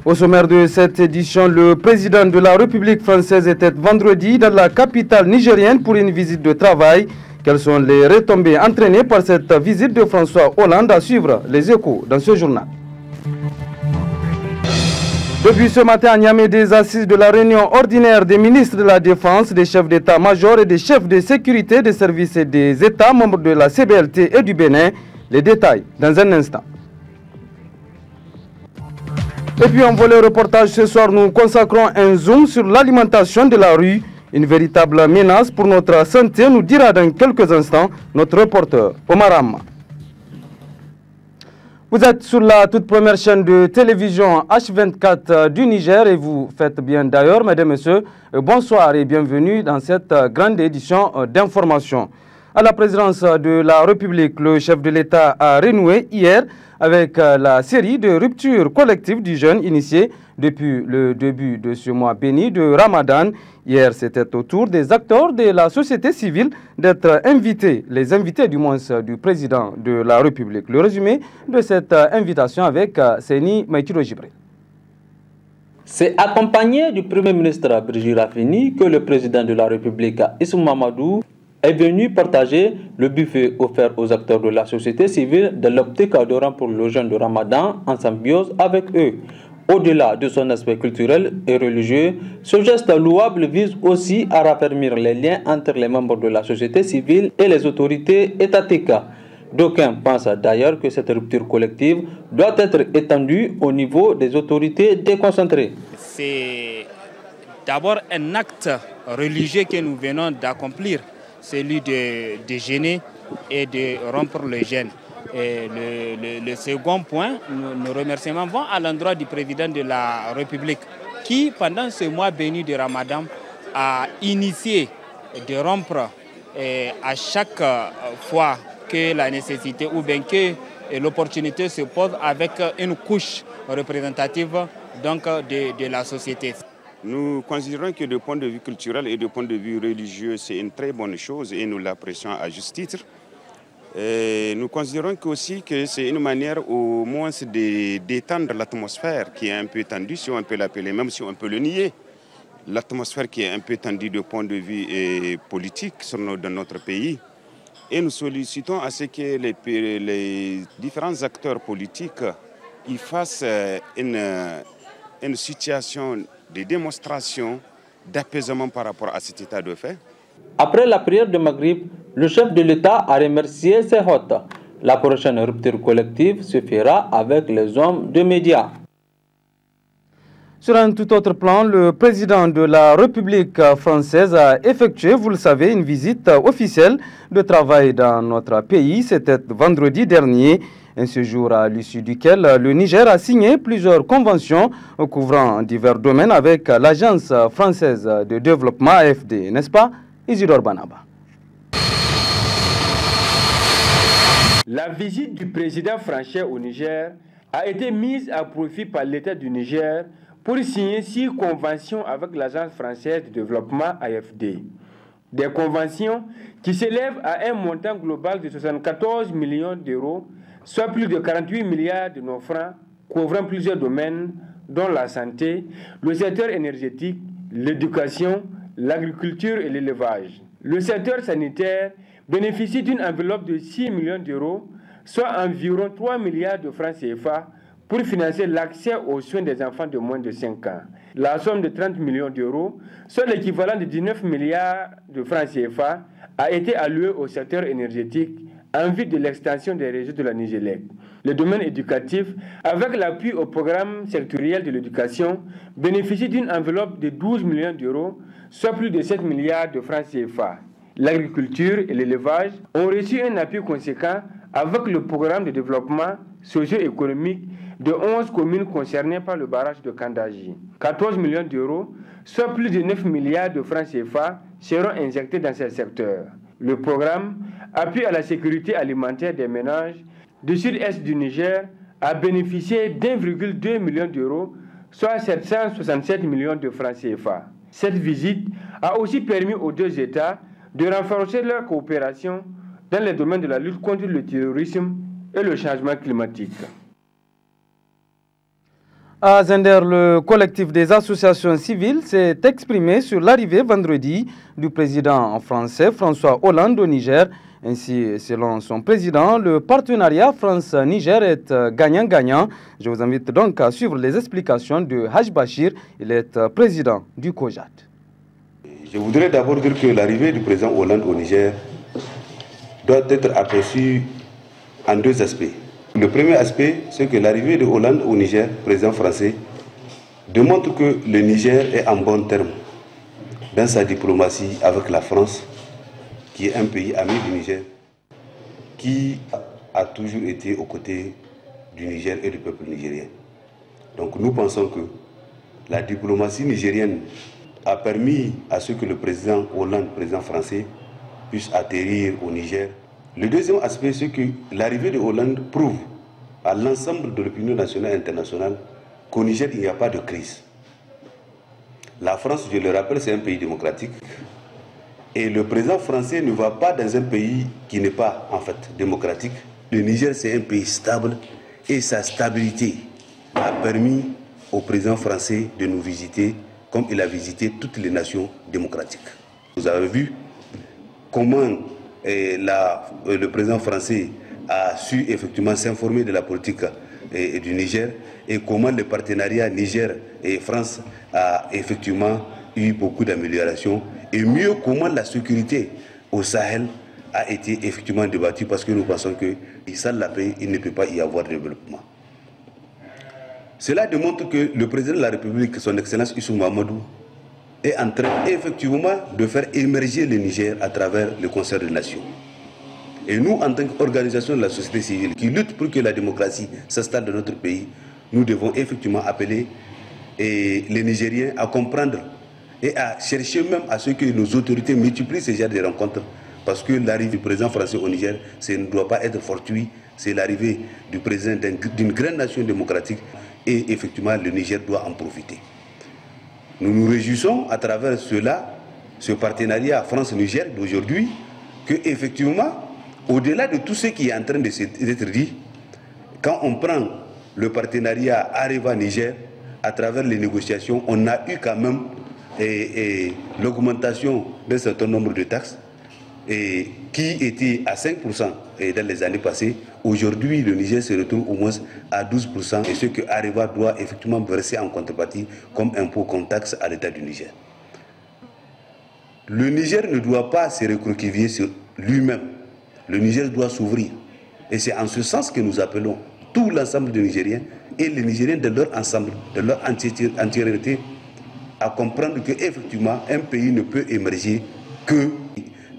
Au sommaire de cette édition, le président de la République française était vendredi dans la capitale nigérienne pour une visite de travail. Quelles sont les retombées entraînées par cette visite de François Hollande? À suivre les échos dans ce journal. Depuis ce matin à Niamey, des assises de la réunion ordinaire des ministres de la Défense, des chefs d'état-major et des chefs de sécurité des services et des États membres de la CBLT et du Bénin. Les détails dans un instant. Et puis en volet reportage ce soir, nous consacrons un zoom sur l'alimentation de la rue. Une véritable menace pour notre santé, nous dira dans quelques instants notre reporter Omar Amma. Vous êtes sur la toute première chaîne de télévision H24 du Niger et vous faites bien d'ailleurs, mesdames et messieurs, bonsoir et bienvenue dans cette grande édition d'information. À la présidence de la République, le chef de l'État a renoué hier avec la série de ruptures collectives du jeûne initiée depuis le début de ce mois béni de Ramadan. Hier, c'était au tour des acteurs de la société civile d'être invités, les invités du moins du président de la République. Le résumé de cette invitation avec Seni Maïtiro Jibril. C'est accompagné du Premier ministre Brigitte Raffini que le président de la République, Issou Mamadou, est venu partager le buffet offert aux acteurs de la société civile de l'optique adorant pour le jeûne de Ramadan en symbiose avec eux. Au-delà de son aspect culturel et religieux, ce geste louable vise aussi à raffermir les liens entre les membres de la société civile et les autorités étatiques. D'aucuns pensent d'ailleurs que cette rupture collective doit être étendue au niveau des autorités déconcentrées. C'est d'abord un acte religieux que nous venons d'accomplir, celui de jeûner et de rompre le jeûne. Et le second point, nos remerciements vont à l'endroit du président de la République qui, pendant ce mois béni de Ramadan, a initié de rompre à chaque fois que la nécessité ou bien que l'opportunité se pose avec une couche représentative donc, de la société. Nous considérons que du point de vue culturel et du point de vue religieux, c'est une très bonne chose et nous l'apprécions à juste titre. Et nous considérons aussi que c'est une manière au moins de détendre l'atmosphère qui est un peu tendue, si on peut l'appeler, même si on peut le nier. L'atmosphère qui est un peu tendue du point de vue politique dans notre pays. Et nous sollicitons à ce que les différents acteurs politiques y fassent une situation de démonstration d'apaisement par rapport à cet état de fait. Après la prière de Maghrib, le chef de l'État a remercié ses hôtes. La prochaine rupture collective se fera avec les hommes de médias. Sur un tout autre plan, le président de la République française a effectué, vous le savez, une visite officielle de travail dans notre pays. C'était vendredi dernier, un séjour à l'issue duquel le Niger a signé plusieurs conventions couvrant divers domaines avec l'Agence française de développement AFD, n'est-ce pas, Isidore Banaba? La visite du président français au Niger a été mise à profit par l'État du Niger pour signer 6 conventions avec l'Agence française de développement AFD. Des conventions qui s'élèvent à un montant global de 74 millions d'euros, soit plus de 48 milliards de nos francs, couvrant plusieurs domaines, dont la santé, le secteur énergétique, l'éducation, l'agriculture et l'élevage. Le secteur sanitaire bénéficie d'une enveloppe de 6 millions d'euros, soit environ 3 milliards de francs CFA, pour financer l'accès aux soins des enfants de moins de 5 ans. La somme de 30 millions d'euros, soit l'équivalent de 19 milliards de francs CFA, a été allouée au secteur énergétique en vue de l'extension des réseaux de la Nigélec. Le domaine éducatif, avec l'appui au programme sectoriel de l'éducation, bénéficie d'une enveloppe de 12 millions d'euros, soit plus de 7 milliards de francs CFA. L'agriculture et l'élevage ont reçu un appui conséquent avec le programme de développement socio-économique de 11 communes concernées par le barrage de Kandaji. 14 millions d'euros, soit plus de 9 milliards de francs CFA, seront injectés dans ce secteur. Le programme Appui à la sécurité alimentaire des ménages du sud-est du Niger a bénéficié d'1,2 million d'euros, soit 767 millions de francs CFA. Cette visite a aussi permis aux deux États de renforcer leur coopération dans les domaines de la lutte contre le terrorisme et le changement climatique. À Zender, le collectif des associations civiles s'est exprimé sur l'arrivée vendredi du président français François Hollande au Niger. Ainsi, selon son président, le partenariat France-Niger est gagnant-gagnant. Je vous invite donc à suivre les explications de Haj Bachir. Il est président du COJAD. Je voudrais d'abord dire que l'arrivée du président Hollande au Niger doit être aperçue en deux aspects. Le premier aspect, c'est que l'arrivée de Hollande au Niger, président français, démontre que le Niger est en bon terme dans sa diplomatie avec la France, qui est un pays ami du Niger, qui a toujours été aux côtés du Niger et du peuple nigérien. Donc nous pensons que la diplomatie nigérienne a permis à ce que le président Hollande, président français, puisse atterrir au Niger. Le deuxième aspect, c'est que l'arrivée de Hollande prouve à l'ensemble de l'opinion nationale et internationale qu'au Niger, il n'y a pas de crise. La France, je le rappelle, c'est un pays démocratique. Et le président français ne va pas dans un pays qui n'est pas, en fait, démocratique. Le Niger, c'est un pays stable et sa stabilité a permis au président français de nous visiter comme il a visité toutes les nations démocratiques. Vous avez vu comment le président français a su effectivement s'informer de la politique du Niger et comment le partenariat Niger et France a effectivement eu beaucoup d'améliorations et mieux comment la sécurité au Sahel a été effectivement débattue parce que nous pensons que sans la paix, il ne peut pas y avoir de développement. Cela démontre que le président de la République, son Excellence Issou Mahamadou, est en train effectivement de faire émerger le Niger à travers le concert des nations. Et nous, en tant qu'organisation de la société civile qui lutte pour que la démocratie s'installe dans notre pays, nous devons effectivement appeler les Nigériens à comprendre et à chercher même à ce que nos autorités multiplient ces genres de rencontres. Parce que l'arrivée du président français au Niger, ça ne doit pas être fortuit. C'est l'arrivée du président d'une grande nation démocratique et effectivement le Niger doit en profiter. Nous nous réjouissons à travers cela, ce partenariat France-Niger d'aujourd'hui, que effectivement, au-delà de tout ce qui est en train d'être dit, quand on prend le partenariat Areva-Niger, à travers les négociations, on a eu quand même l'augmentation d'un certain nombre de taxes qui était à 5% dans les années passées. Aujourd'hui, le Niger se retrouve au moins à 12%, et ce que Areva doit effectivement verser en contrepartie comme impôt, comme taxe à l'État du Niger. Le Niger ne doit pas se recroqueviller sur lui-même. Le Niger doit s'ouvrir. Et c'est en ce sens que nous appelons tout l'ensemble des Nigériens et les Nigériens de leur ensemble, de leur entièreté, à comprendre qu'effectivement, un pays ne peut émerger que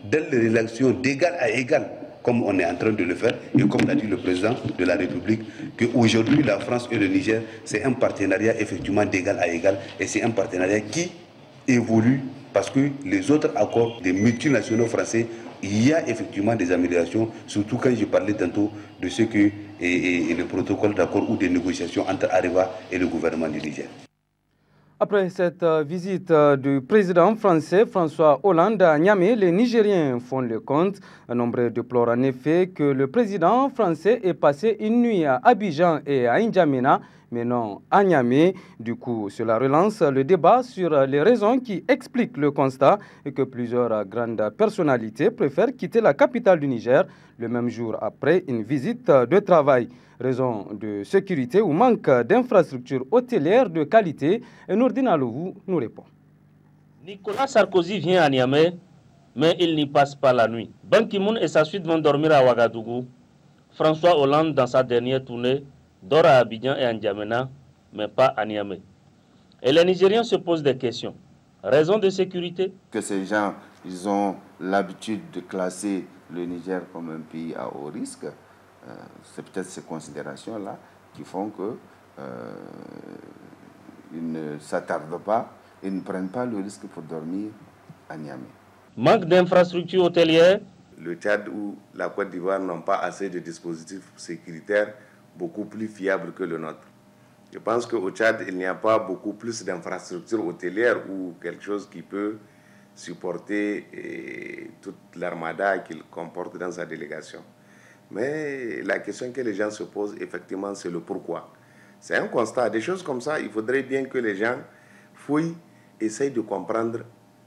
dans les relations d'égal à égal, comme on est en train de le faire, et comme l'a dit le président de la République, qu'aujourd'hui la France et le Niger, c'est un partenariat effectivement d'égal à égal, et c'est un partenariat qui évolue parce que les autres accords des multinationaux français, il y a effectivement des améliorations, surtout quand je parlais tantôt de ce que le protocole d'accord ou des négociations entre Areva et le gouvernement du Niger. Après cette visite du président français François Hollande à Niamey, les Nigériens font le compte. Un nombre déplore en effet que le président français ait passé une nuit à Abidjan et à N'Djamena, mais non à Niamey. Du coup, cela relance le débat sur les raisons qui expliquent le constat et que plusieurs grandes personnalités préfèrent quitter la capitale du Niger le même jour après une visite de travail. Raison de sécurité ou manque d'infrastructures hôtelières de qualité. Et Nourdine Alovou nous répond. Nicolas Sarkozy vient à Niamey, mais il n'y passe pas la nuit. Ban Ki-moon et sa suite vont dormir à Ouagadougou. François Hollande, dans sa dernière tournée, dort à Abidjan et à N'Djamena, mais pas à Niamey. Et les Nigériens se posent des questions. Raison de sécurité? Que ces gens, ils ont l'habitude de classer le Niger comme un pays à haut risque. C'est peut-être ces considérations-là qui font qu'ils ne s'attardent pas et ne prennent pas le risque pour dormir à Niamey. Manque d'infrastructures hôtelières. Le Tchad ou la Côte d'Ivoire n'ont pas assez de dispositifs sécuritaires beaucoup plus fiables que le nôtre. Je pense qu'au Tchad, il n'y a pas beaucoup plus d'infrastructures hôtelières ou quelque chose qui peut supporter toute l'armada qu'il comporte dans sa délégation. Mais la question que les gens se posent, effectivement, c'est le pourquoi. C'est un constat. Des choses comme ça, il faudrait bien que les gens fouillent, essayent de comprendre,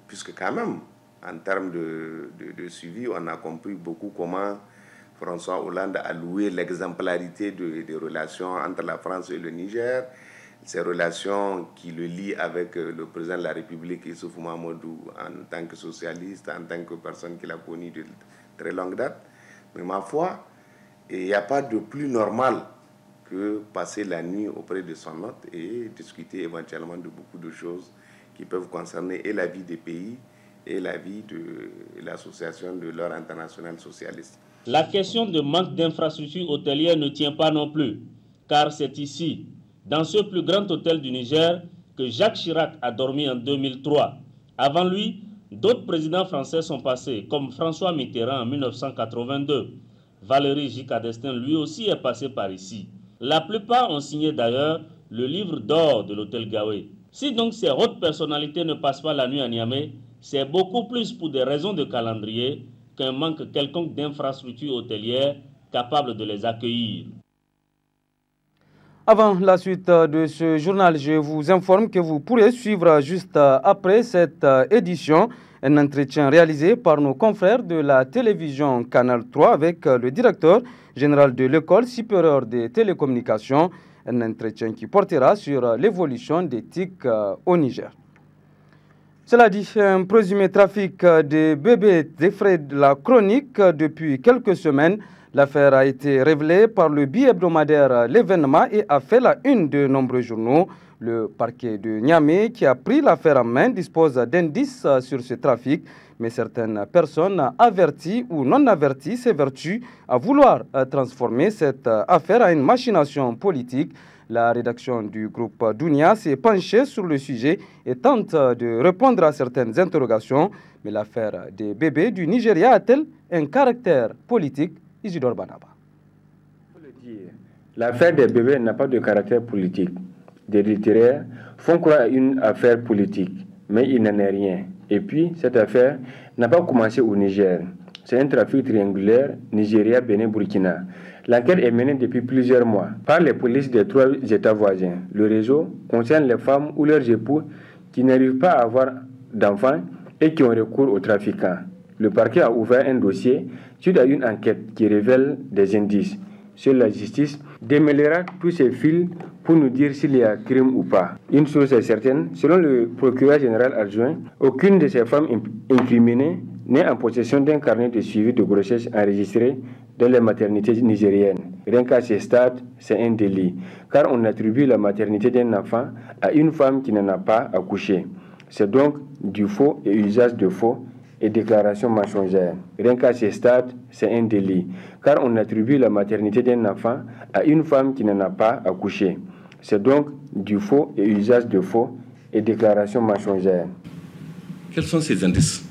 puisque quand même, en termes de suivi, on a compris beaucoup comment François Hollande a loué l'exemplarité des relations entre la France et le Niger, ces relations qui le lient avec le président de la République, Issoufou Mahamadou, en tant que socialiste, en tant que personne qu'il a connue de très longue date. Mais ma foi, il n'y a pas de plus normal que passer la nuit auprès de son hôte et discuter éventuellement de beaucoup de choses qui peuvent concerner et la vie des pays et la vie de l'association de l'ordre international socialiste. La question de manque d'infrastructures hôtelières ne tient pas non plus, car c'est ici, dans ce plus grand hôtel du Niger, que Jacques Chirac a dormi en 2003. Avant lui, d'autres présidents français sont passés, comme François Mitterrand en 1982. Valéry Giscard d'Estaing, lui aussi, est passé par ici. La plupart ont signé d'ailleurs le livre d'or de l'hôtel Gawé. Si donc ces hautes personnalités ne passent pas la nuit à Niamey, c'est beaucoup plus pour des raisons de calendrier qu'un manque quelconque d'infrastructures hôtelières capables de les accueillir. Avant la suite de ce journal, je vous informe que vous pourrez suivre juste après cette édition un entretien réalisé par nos confrères de la télévision Canal 3 avec le directeur général de l'École supérieure des télécommunications, un entretien qui portera sur l'évolution des TIC au Niger. Cela dit, un présumé trafic de bébés défraie de la chronique depuis quelques semaines. L'affaire a été révélée par le bi-hebdomadaire L'événement et a fait la une de nombreux journaux. Le parquet de Niamey, qui a pris l'affaire en main, dispose d'indices sur ce trafic, mais certaines personnes averties ou non averties s'évertuent à vouloir transformer cette affaire en une machination politique. La rédaction du groupe Dounia s'est penchée sur le sujet et tente de répondre à certaines interrogations. Mais l'affaire des bébés du Nigeria a-t-elle un caractère politique? Isidore Banaba. L'affaire des bébés n'a pas de caractère politique. Des littéraires font croire à une affaire politique, mais il n'en est rien. Et puis, cette affaire n'a pas commencé au Niger. C'est un trafic triangulaire Nigeria, Bénin, Burkina. L'enquête est menée depuis plusieurs mois par les polices des 3 États voisins. Le réseau concerne les femmes ou leurs époux qui n'arrivent pas à avoir d'enfants et qui ont recours aux trafiquants. Le parquet a ouvert un dossier suite à une enquête qui révèle des indices. Seule la justice démêlera tous ces fils pour nous dire s'il y a crime ou pas. Une chose est certaine, selon le procureur général adjoint, aucune de ces femmes incriminées n'est en possession d'un carnet de suivi de grossesse enregistré dans les maternités nigériennes. Rien qu'à ce stade, c'est un délit, car on attribue la maternité d'un enfant à une femme qui n'en a pas accouché. C'est donc du faux et usage de faux et déclaration mensongère. Rien qu'à ce stade, c'est un délit, car on attribue la maternité d'un enfant à une femme qui n'en a pas accouché. C'est donc du faux et usage de faux et déclaration mensongère. Quels sont ces indices?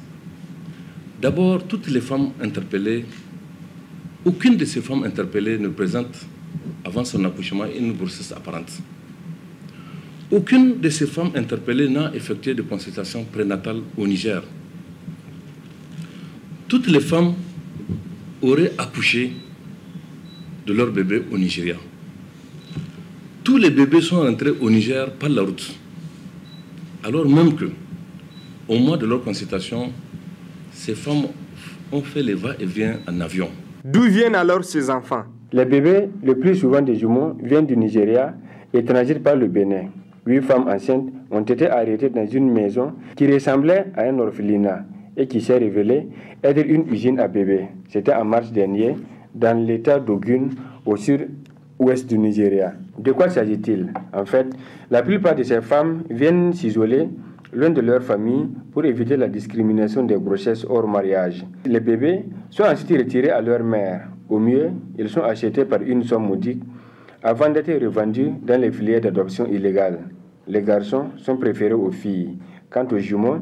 D'abord, toutes les femmes interpellées, aucune de ces femmes interpellées ne présente avant son accouchement une grossesse apparente. Aucune de ces femmes interpellées n'a effectué de consultation prénatale au Niger. Toutes les femmes auraient accouché de leur bébé au Nigeria. Tous les bébés sont rentrés au Niger par la route. Alors même que, au mois de leur consultation, ces femmes ont fait les va-et-vient en avion. D'où viennent alors ces enfants? Les bébés, le plus souvent des jumeaux, viennent du Nigeria et transitent par le Bénin. 8 femmes enceintes ont été arrêtées dans une maison qui ressemblait à un orphelinat et qui s'est révélée être une usine à bébés. C'était en mars dernier, dans l'état d'Ogun, au sud-ouest du Nigeria. De quoi s'agit-il? En fait, la plupart de ces femmes viennent s'isoler loin de leur famille pour éviter la discrimination des grossesses hors mariage. Les bébés sont ensuite retirés à leur mère. Au mieux, ils sont achetés par une somme modique avant d'être revendus dans les filières d'adoption illégales. Les garçons sont préférés aux filles. Quant aux jumeaux,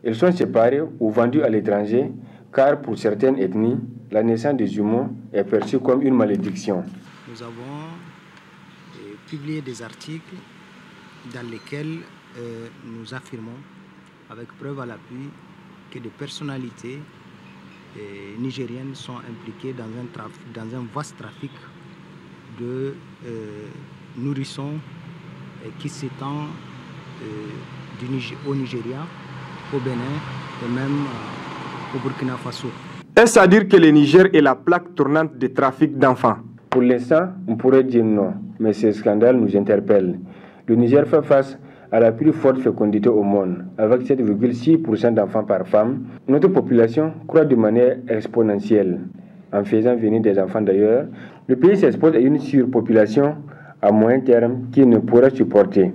ils sont séparés ou vendus à l'étranger car pour certaines ethnies, la naissance des jumeaux est perçue comme une malédiction. Nous avons publié des articles dans lesquels nous affirmons, avec preuve à l'appui, que des personnalités nigériennes sont impliquées dans un vaste trafic de nourrissons qui s'étend au Nigeria, au Bénin et même au Burkina Faso. Est-ce à dire que le Niger est la plaque tournante du trafic d'enfants? Pour l'instant, on pourrait dire non, mais ce scandale nous interpelle. Le Niger fait face à la plus forte fécondité au monde, avec 7,6% d'enfants par femme. Notre population croît de manière exponentielle, en faisant venir des enfants d'ailleurs. Le pays s'expose à une surpopulation à moyen terme qu'il ne pourra supporter.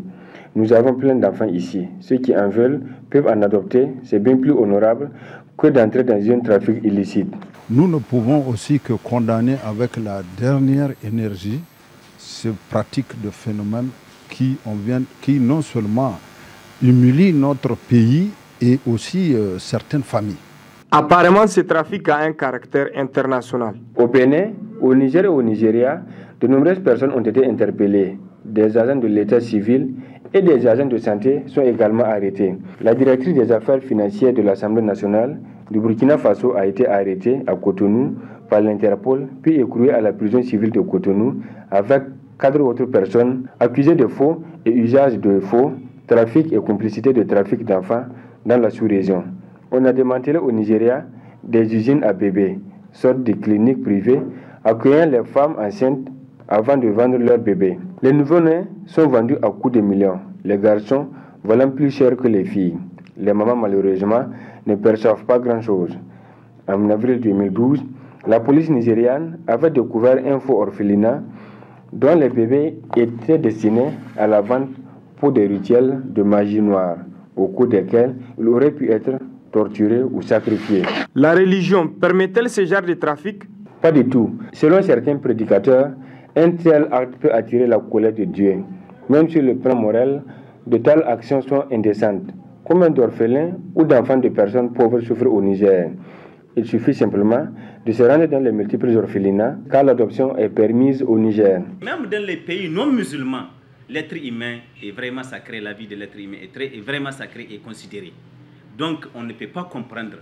Nous avons plein d'enfants ici. Ceux qui en veulent peuvent en adopter. C'est bien plus honorable que d'entrer dans un trafic illicite. Nous ne pouvons aussi que condamner avec la dernière énergie ces pratiques de phénomènes qui non seulement humilient notre pays et aussi certaines familles. Apparemment, ce trafic a un caractère international. Au Bénin, au Niger et au Nigeria, de nombreuses personnes ont été interpellées. Des agents de l'État civil et des agents de santé sont également arrêtés. La directrice des affaires financières de l'Assemblée nationale du Burkina Faso a été arrêtée à Cotonou par l'Interpol, puis écrouée à la prison civile de Cotonou avec 4 autres personnes accusées de faux et usage de faux, trafic et complicité de trafic d'enfants dans la sous-région. On a démantelé au Nigeria des usines à bébés, sortes de cliniques privées accueillant les femmes enceintes avant de vendre leurs bébés. Les nouveau-nés sont vendus à coups de millions, les garçons valant plus cher que les filles. Les mamans, malheureusement, ne perçoivent pas grand-chose. En avril 2012, la police nigériane avait découvert un faux orphelinat dont les bébés étaient destinés à la vente pour des rituels de magie noire, au cours desquels ils auraient pu être torturés ou sacrifiés. La religion permet-elle ce genre de trafic? Pas du tout. Selon certains prédicateurs, un tel acte peut attirer la colère de Dieu. Même sur le plan moral, de telles actions sont indécentes. Combien d'orphelins ou d'enfants de personnes pauvres souffrent au Niger? Il suffit simplement de se rendre dans les multiples orphelinats, car l'adoption est permise au Niger. Même dans les pays non musulmans, l'être humain est vraiment sacré, la vie de l'être humain est vraiment sacrée et considérée. Donc on ne peut pas comprendre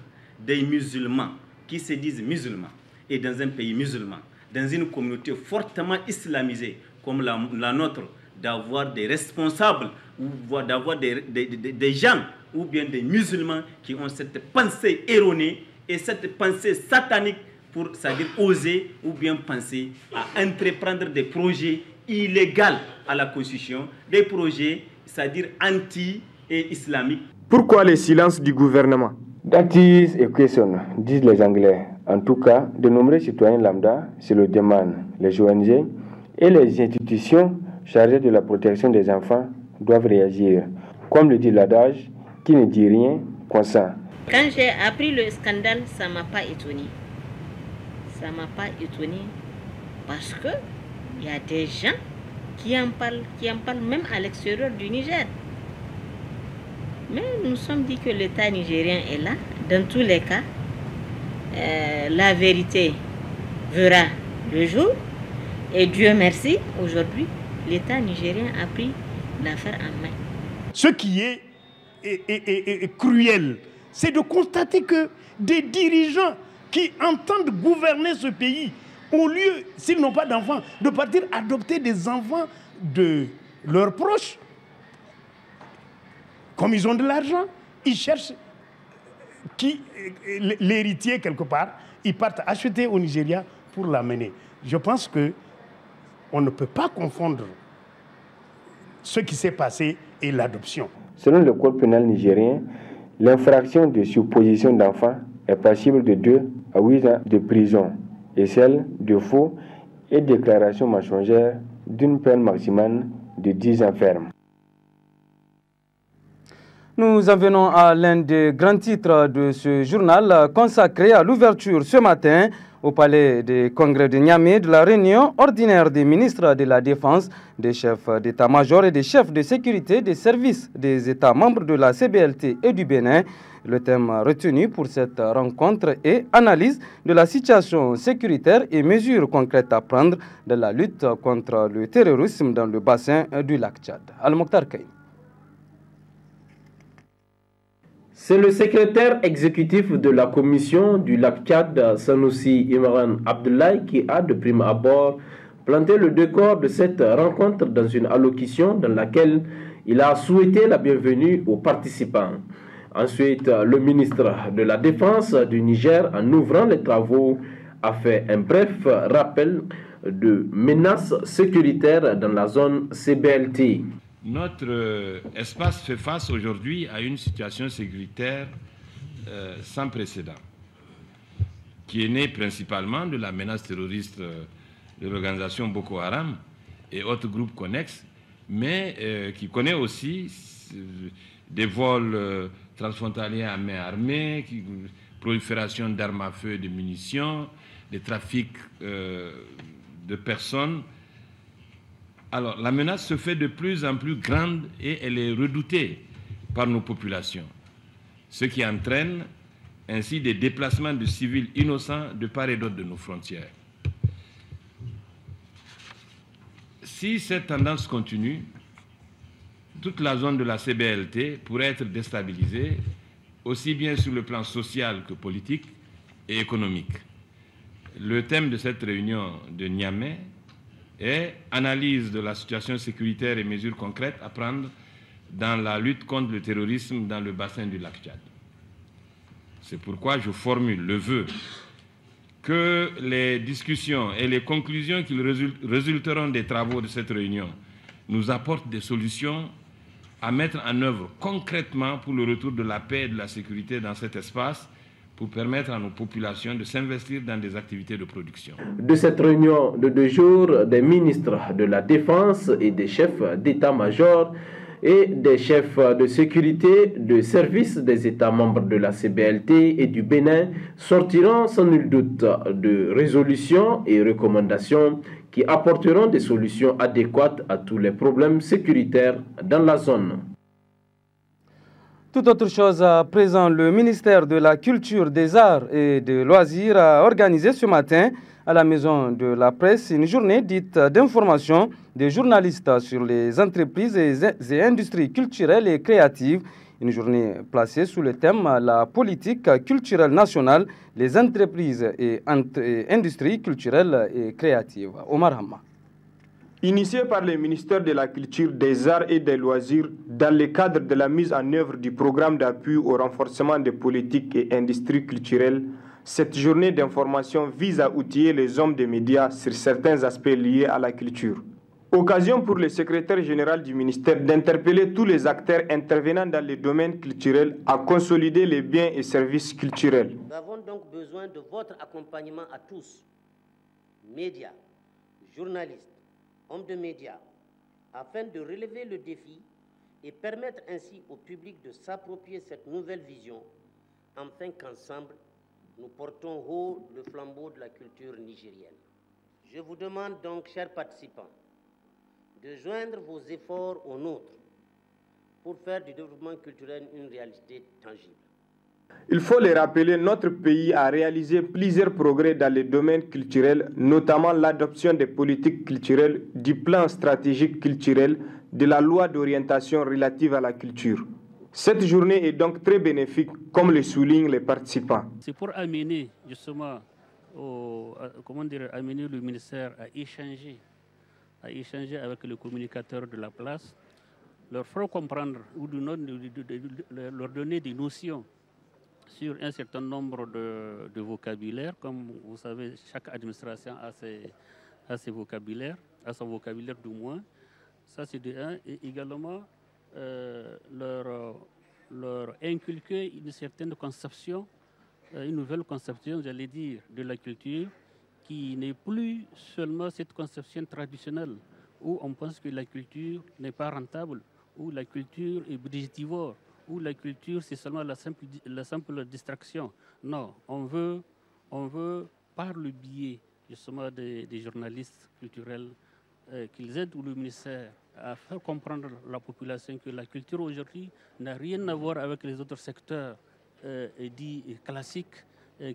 des musulmans qui se disent musulmans et dans un pays musulman, dans une communauté fortement islamisée comme la nôtre, d'avoir des responsables ou d'avoir des gens ou bien des musulmans qui ont cette pensée erronée et cette pensée satanique pour, c'est-à-dire oser ou bien penser à entreprendre des projets illégaux à la Constitution, des projets, c'est-à-dire anti et islamiques. Pourquoi le silence du gouvernement? That is a question, disent les Anglais. En tout cas, de nombreux citoyens lambda se le demandent. Les ONG et les institutions chargées de la protection des enfants doivent réagir. Comme le dit l'adage, qui ne dit rien consent. Quand j'ai appris le scandale, ça ne m'a pas étonné. Ça ne m'a pas étonné parce qu'il y a des gens qui en parlent même à l'extérieur du Niger. Mais nous sommes dit que l'État nigérien est là. Dans tous les cas, la vérité verra le jour. Et Dieu merci, aujourd'hui, l'État nigérien a pris l'affaire en main. Ce qui est cruel, c'est de constater que des dirigeants qui entendent gouverner ce pays, au lieu, s'ils n'ont pas d'enfants, de partir adopter des enfants de leurs proches, comme ils ont de l'argent, ils cherchent l'héritier quelque part, ils partent acheter au Nigeria pour l'amener. Je pense qu'on ne peut pas confondre ce qui s'est passé et l'adoption. Selon le code pénal nigérien, l'infraction de supposition d'enfant est passible de 2 à 8 ans de prison et celle de faux et déclaration mensongère d'une peine maximale de 10 ans ferme. Nous en venons à l'un des grands titres de ce journal consacré à l'ouverture ce matin au palais des congrès de Niamey de la réunion ordinaire des ministres de la Défense, des chefs d'état-major et des chefs de sécurité des services des États membres de la CBLT et du Bénin. Le thème retenu pour cette rencontre est analyse de la situation sécuritaire et mesures concrètes à prendre dans la lutte contre le terrorisme dans le bassin du lac Tchad. Al-Mokhtar Kaï. C'est le secrétaire exécutif de la commission du lac Tchad, Sanoussi Imran Abdoulaye, qui a de prime abord planté le décor de cette rencontre dans une allocution dans laquelle il a souhaité la bienvenue aux participants. Ensuite, le ministre de la Défense du Niger, en ouvrant les travaux, a fait un bref rappel de menaces sécuritaires dans la zone CBLT. Notre espace fait face aujourd'hui à une situation sécuritaire sans précédent, qui est née principalement de la menace terroriste de l'organisation Boko Haram et autres groupes connexes, mais qui connaît aussi des vols transfrontaliers à main armée, prolifération d'armes à feu et de munitions, des trafics de personnes. Alors, la menace se fait de plus en plus grande et elle est redoutée par nos populations, ce qui entraîne ainsi des déplacements de civils innocents de part et d'autre de nos frontières. Si cette tendance continue, toute la zone de la CBLT pourrait être déstabilisée, aussi bien sur le plan social que politique et économique. Le thème de cette réunion de Niamey est analyse de la situation sécuritaire et mesures concrètes à prendre dans la lutte contre le terrorisme dans le bassin du lac Tchad. C'est pourquoi je formule le vœu que les discussions et les conclusions qui résulteront des travaux de cette réunion nous apportent des solutions à mettre en œuvre concrètement pour le retour de la paix et de la sécurité dans cet espace, pour permettre à nos populations de s'investir dans des activités de production. De cette réunion de 2 jours, des ministres de la Défense et des chefs d'état-major et des chefs de sécurité de services des États membres de la CBLT et du Bénin sortiront sans nul doute de résolutions et recommandations qui apporteront des solutions adéquates à tous les problèmes sécuritaires dans la zone. Tout autre chose à présent, le ministère de la Culture, des Arts et des Loisirs a organisé ce matin à la Maison de la Presse une journée dite d'information des journalistes sur les entreprises et industries culturelles et créatives. Une journée placée sous le thème la politique culturelle nationale, les entreprises et industries culturelles et créatives. Omar Hamma. Initié par le ministère de la Culture, des Arts et des Loisirs dans le cadre de la mise en œuvre du programme d'appui au renforcement des politiques et industries culturelles, cette journée d'information vise à outiller les hommes des médias sur certains aspects liés à la culture. Occasion pour le secrétaire général du ministère d'interpeller tous les acteurs intervenant dans les domaines culturels à consolider les biens et services culturels. Nous avons donc besoin de votre accompagnement à tous, médias, journalistes, hommes de médias, afin de relever le défi et permettre ainsi au public de s'approprier cette nouvelle vision, afin qu'ensemble, nous portons haut le flambeau de la culture nigérienne. Je vous demande donc, chers participants, de joindre vos efforts aux nôtres pour faire du développement culturel une réalité tangible. Il faut le rappeler, notre pays a réalisé plusieurs progrès dans les domaines culturels, notamment l'adoption des politiques culturelles, du plan stratégique culturel, de la loi d'orientation relative à la culture. Cette journée est donc très bénéfique, comme le soulignent les participants. C'est pour amener justement, amener le ministère à échanger avec les communicateurs de la place, leur faire comprendre ou leur donner des notions sur un certain nombre de vocabulaires. Comme vous savez, chaque administration a ses vocabulaires, a son vocabulaire du moins. Ça, c'est de un. Et également, leur inculquer une certaine conception, une nouvelle conception, j'allais dire, de la culture, qui n'est plus seulement cette conception traditionnelle, où on pense que la culture n'est pas rentable, où la culture est budgétivore, où la culture c'est seulement la simple distraction. Non, on veut par le biais justement des journalistes culturels qu'ils aident le ministère à faire comprendre à la population que la culture aujourd'hui n'a rien à voir avec les autres secteurs dits classiques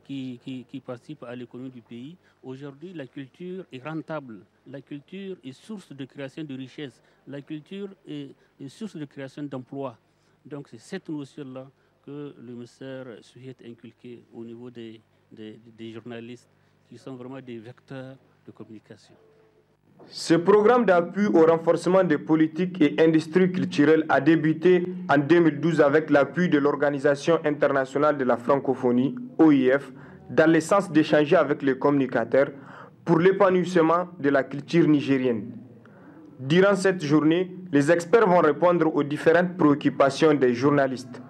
qui participent à l'économie du pays. Aujourd'hui, la culture est rentable, la culture est source de création de richesses, la culture est source de création d'emplois. Donc c'est cette notion-là que le ministère souhaite inculquer au niveau des journalistes qui sont vraiment des vecteurs de communication. Ce programme d'appui au renforcement des politiques et industries culturelles a débuté en 2012 avec l'appui de l'Organisation internationale de la francophonie, OIF, dans le sens d'échanger avec les communicateurs pour l'épanouissement de la culture nigérienne. Durant cette journée, les experts vont répondre aux différentes préoccupations des journalistes.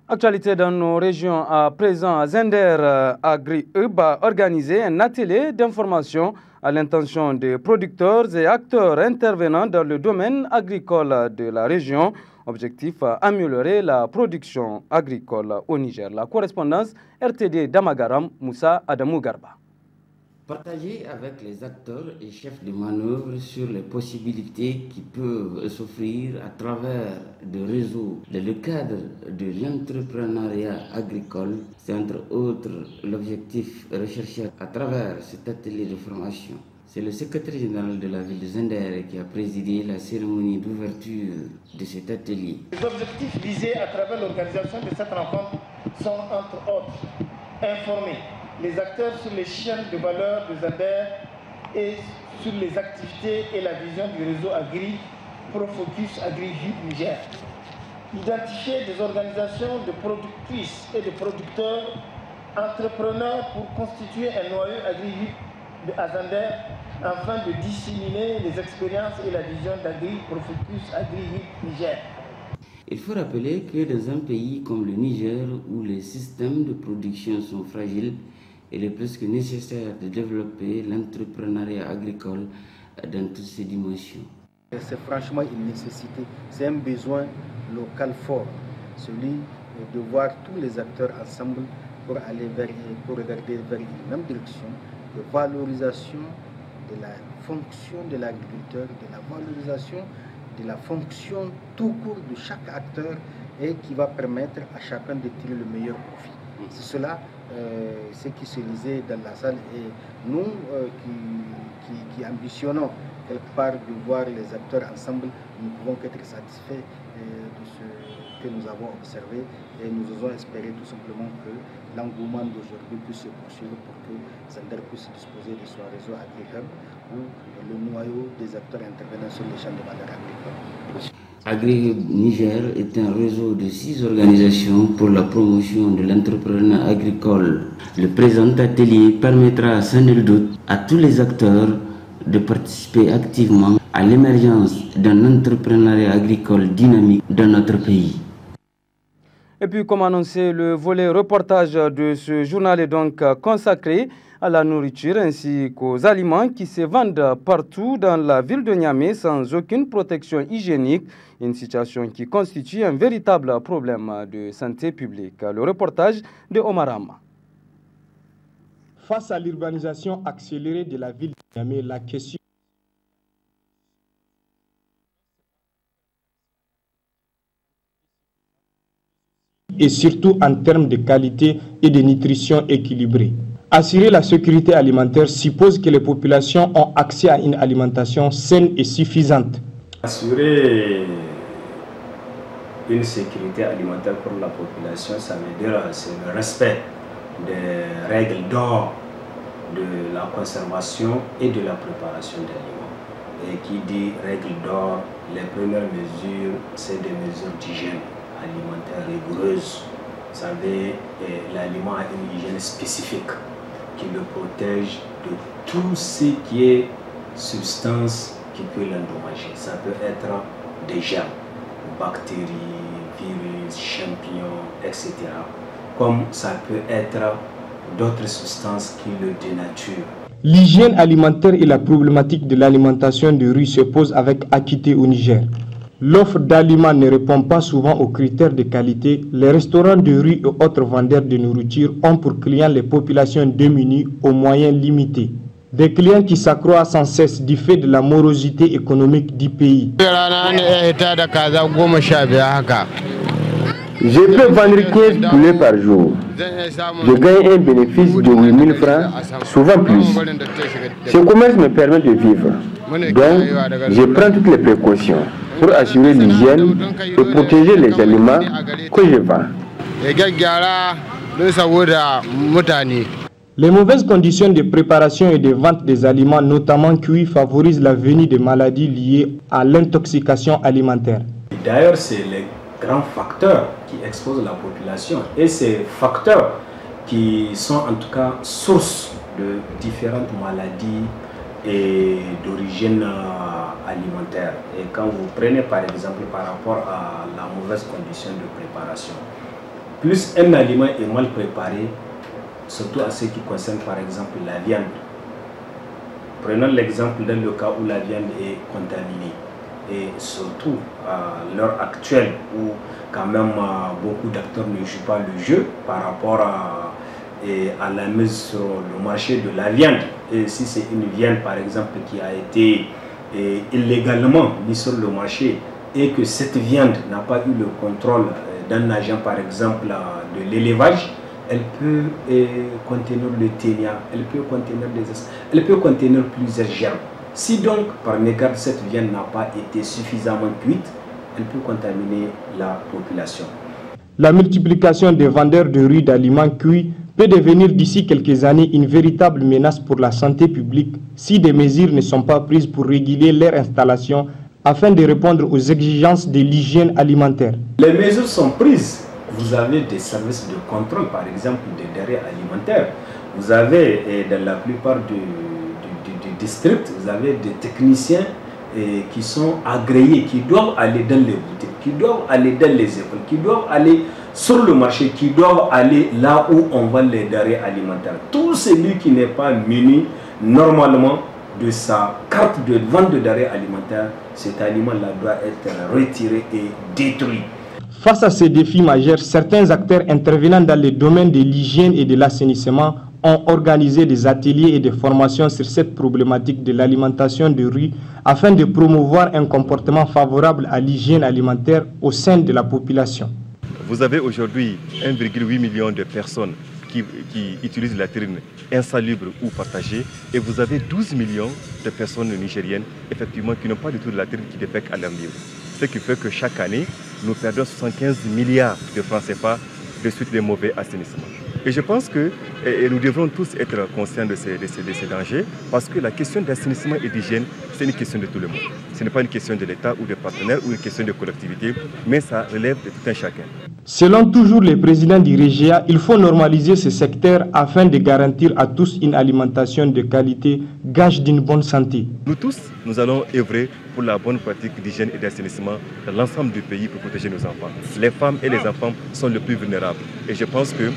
Actualité dans nos régions. À présent, Zender Agri-Hub a organisé un atelier d'information à l'intention des producteurs et acteurs intervenant dans le domaine agricole de la région. Objectif, améliorer la production agricole au Niger. La correspondance RTD d'Amagaram, Moussa Adamou Garba. Partager avec les acteurs et chefs de manœuvre sur les possibilités qui peuvent s'offrir à travers des réseaux dans le cadre de l'entrepreneuriat agricole, c'est entre autres l'objectif recherché à travers cet atelier de formation. C'est le secrétaire général de la ville de Zender qui a présidé la cérémonie d'ouverture de cet atelier. Les objectifs visés à travers l'organisation de cette rencontre sont entre autres informer les acteurs sur les chaînes de valeur de Zender et sur les activités et la vision du réseau Agri Profocus Agri-Hub Niger. Identifier des organisations de productrices et de producteurs entrepreneurs pour constituer un noyau Agri-Hub de Zender afin de disséminer les expériences et la vision d'Agri Profocus Agri-Hub Niger. Il faut rappeler que dans un pays comme le Niger, où les systèmes de production sont fragiles, il est presque nécessaire de développer l'entrepreneuriat agricole dans toutes ses dimensions. C'est franchement une nécessité, c'est un besoin local fort, celui de voir tous les acteurs ensemble pour regarder vers une même direction de valorisation de la fonction de l'agriculteur, de la valorisation de la fonction tout court de chaque acteur et qui va permettre à chacun de tirer le meilleur profit. C'est cela ce qui se lisait dans la salle et nous qui ambitionnons quelque part de voir les acteurs ensemble, nous ne pouvons qu'être satisfaits de ce que nous avons observé et nous osons espérer tout simplement que l'engouement d'aujourd'hui puisse se poursuivre pour que Zender puisse disposer de son réseau agricole ou le noyau des acteurs intervenant sur les champs de valeur agricole. Agri Niger est un réseau de 6 organisations pour la promotion de l'entrepreneuriat agricole. Le présent atelier permettra sans nul doute à tous les acteurs de participer activement à l'émergence d'un entrepreneuriat agricole dynamique dans notre pays. Et puis, comme annoncé, le volet reportage de ce journal est donc consacré à la nourriture ainsi qu'aux aliments qui se vendent partout dans la ville de Niamey sans aucune protection hygiénique, une situation qui constitue un véritable problème de santé publique. Le reportage de Omar Amma. Face à l'urbanisation accélérée de la ville de Niamey, la question et surtout en termes de qualité et de nutrition équilibrée. Assurer la sécurité alimentaire suppose que les populations ont accès à une alimentation saine et suffisante. Assurer une sécurité alimentaire pour la population, ça veut dire c'est le respect des règles d'or de la conservation et de la préparation d'aliments. Et qui dit règles d'or, les premières mesures, c'est des mesures d'hygiène alimentaire rigoureuse. Vous savez, l'aliment a une hygiène spécifique qui le protège de tout ce qui est substance qui peut l'endommager. Ça peut être des germes, bactéries, virus, champignons, etc. Comme ça peut être d'autres substances qui le dénaturent. L'hygiène alimentaire et la problématique de l'alimentation de rue se posent avec acuité au Niger. L'offre d'aliments ne répond pas souvent aux critères de qualité. Les restaurants de rue et autres vendeurs de nourriture ont pour clients les populations démunies aux moyens limités. Des clients qui s'accroissent sans cesse du fait de la morosité économique du pays. Je peux vendre 15 poulets par jour. Je gagne un bénéfice de 8 000 francs, souvent plus. Ce commerce me permet de vivre. Donc, je prends toutes les précautions pour assurer l'hygiène et protéger les aliments que je vends. Les mauvaises conditions de préparation et de vente des aliments, notamment cuits, favorisent la venue des maladies liées à l'intoxication alimentaire. D'ailleurs, c'est les grands facteurs qui exposent la population et ces facteurs qui sont en tout cas source de différentes maladies et d'origine alimentaire. Et quand vous prenez par exemple par rapport à la mauvaise condition de préparation, plus un aliment est mal préparé, surtout à ce qui concerne par exemple la viande. Prenons l'exemple dans le cas où la viande est contaminée. Et surtout à l'heure actuelle où quand même beaucoup d'acteurs ne jouent pas le jeu par rapport à la mise sur le marché de la viande. Et si c'est une viande par exemple qui a été illégalement mise sur le marché et que cette viande n'a pas eu le contrôle d'un agent par exemple de l'élevage, elle peut contenir le ténia, elle peut contenir elle peut contenir plusieurs germes. Si donc, par mégarde, cette viande n'a pas été suffisamment cuite, elle peut contaminer la population. La multiplication des vendeurs de riz d'aliments cuits peut devenir d'ici quelques années une véritable menace pour la santé publique si des mesures ne sont pas prises pour réguler leur installation afin de répondre aux exigences de l'hygiène alimentaire. Les mesures sont prises. Vous avez des services de contrôle, par exemple, des denrées alimentaires. Vous avez, dans la plupart du district, vous avez des techniciens qui sont agréés, qui doivent aller dans les boutiques, qui doivent aller dans les écoles, qui doivent aller sur le marché, qui doivent aller là où on vend les denrées alimentaires. Tout celui qui n'est pas muni normalement de sa carte de vente de denrées alimentaires, cet aliment-là doit être retiré et détruit. Face à ces défis majeurs, certains acteurs intervenant dans les domaines de l'hygiène et de l'assainissement ont organisé des ateliers et des formations sur cette problématique de l'alimentation de riz afin de promouvoir un comportement favorable à l'hygiène alimentaire au sein de la population. Vous avez aujourd'hui 1,8 million de personnes qui utilisent la latrine insalubre ou partagée et vous avez 12 millions de personnes nigériennes effectivement qui n'ont pas du tout de latrine, qui défèquent à l'air libre. Ce qui fait que chaque année, nous perdons 75 milliards de francs CFA de suite des mauvais assainissements. Et je pense que nous devrons tous être conscients de ces dangers parce que la question d'assainissement et d'hygiène, c'est une question de tout le monde. Ce n'est pas une question de l'État ou des partenaires ou une question de collectivité, mais ça relève de tout un chacun. Selon toujours les présidents du REGEA, il faut normaliser ce secteur afin de garantir à tous une alimentation de qualité, gage d'une bonne santé. Nous tous, nous allons œuvrer pour la bonne pratique d'hygiène et d'assainissement dans l'ensemble du pays pour protéger nos enfants. Les femmes et les enfants sont les plus vulnérables. Et je pense que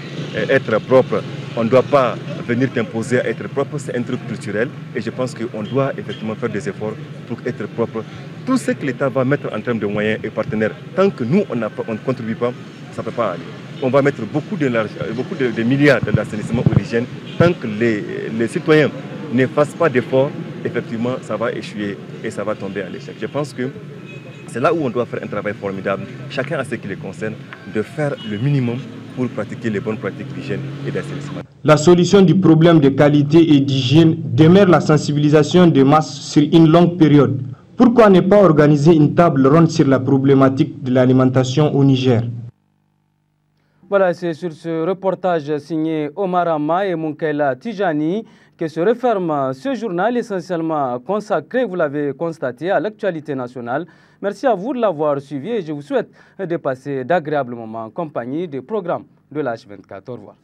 être propre, on ne doit pas venir t'imposer à être propre, c'est un truc culturel. Et je pense qu'on doit effectivement faire des efforts pour être propre. Tout ce que l'État va mettre en termes de moyens et partenaires, tant que nous, on ne contribue pas, ça ne peut pas aller. On va mettre beaucoup de milliards de l'assainissement ou l'hygiène. Tant que les citoyens ne fassent pas d'efforts, effectivement, ça va échouer et ça va tomber à l'échec. Je pense que c'est là où on doit faire un travail formidable, chacun à ce qui le concerne, de faire le minimum pour pratiquer les bonnes pratiques d'hygiène et d'assainissement. La solution du problème de qualité et d'hygiène demeure la sensibilisation des masses sur une longue période. Pourquoi ne pas organiser une table ronde sur la problématique de l'alimentation au Niger? Voilà, c'est sur ce reportage signé Omar Amma et Munkaila Tijani que se referme ce journal essentiellement consacré, vous l'avez constaté, à l'actualité nationale. Merci à vous de l'avoir suivi et je vous souhaite de passer d'agréables moments en compagnie des programmes de l'H24. Au revoir.